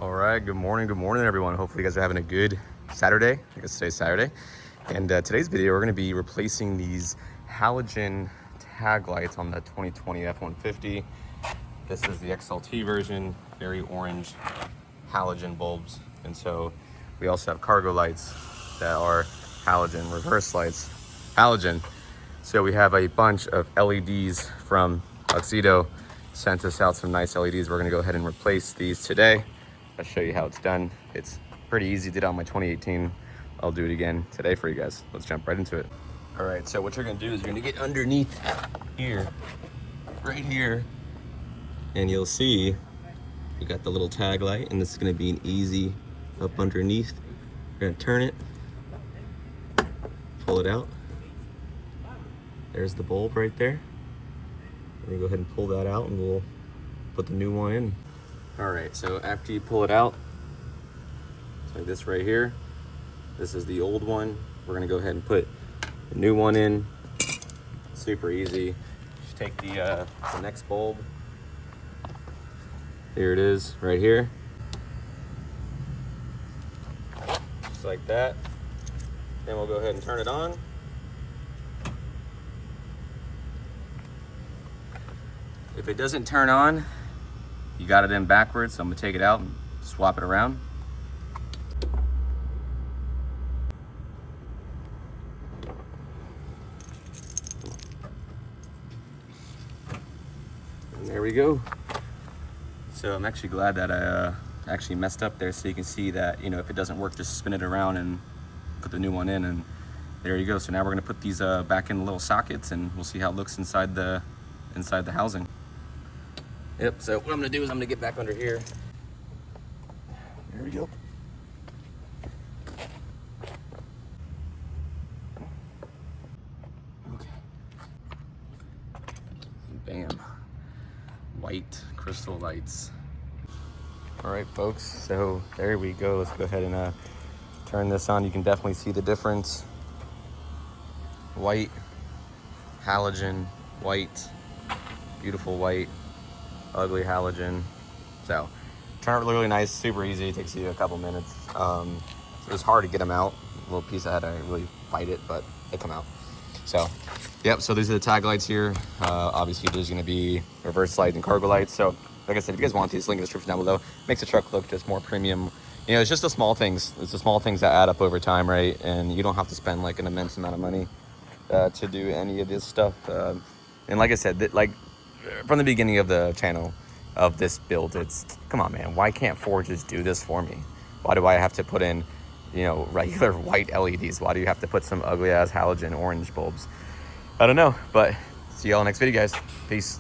All right, good morning everyone. Hopefully you guys are having a good Saturday. I guess today's Saturday. And today's video, we're gonna be replacing these halogen tag lights on the 2020 F150. This is the XLT version, very orange halogen bulbs. And so we also have cargo lights that are halogen, reverse lights, halogen. So we have a bunch of LEDs from AUXITO, sent us out some nice LEDs. We're gonna go ahead and replace these today. I'll show you how it's done. It's pretty easy. Did it on my 2018. I'll do it again today for you guys. Let's jump right into it. All right, so what you're gonna do is you're gonna get underneath here, right here, and you'll see we got the little tag light, and this is gonna be an easy up underneath. You're gonna turn it, pull it out. There's the bulb right there. We're gonna go ahead and pull that out and we'll put the new one in. All right, so after you pull it out, it's like this right here. This is the old one. We're gonna go ahead and put the new one in. Super easy. Just take the next bulb. Here it is, right here. Just like that. Then we'll go ahead and turn it on. If it doesn't turn on, you got it in backwards, so I'm gonna take it out and swap it around. And there we go. So I'm actually glad that I actually messed up there, so you can see that, you know, if it doesn't work, just spin it around and put the new one in, and there you go. So now we're gonna put these back in the little sockets, and we'll see how it looks inside the housing. Yep, so what I'm gonna do is I'm gonna get back under here. There we go. Okay. Bam. White crystal lights. All right, folks, so there we go. Let's go ahead and turn this on. You can definitely see the difference. White, halogen, white, beautiful white, ugly halogen. So turned out really nice, super easy. It takes you a couple minutes. It was hard to get them out. A little piece I had to really fight it, but they come out. So yep, so these are the tag lights here. Obviously there's gonna be reverse light and cargo lights. So like I said, if you guys want these, link in the description down below. Makes the truck look just more premium. You know, it's just the small things. It's the small things that add up over time, right? And you don't have to spend like an immense amount of money to do any of this stuff. And like I said, like from the beginning of the channel of this build, it's, come on, man, why can't Ford just do this for me? Why do I have to put in, you know, regular white LEDs? Why do you have to put some ugly ass halogen orange bulbs? I don't know, but see y'all next video, guys. Peace.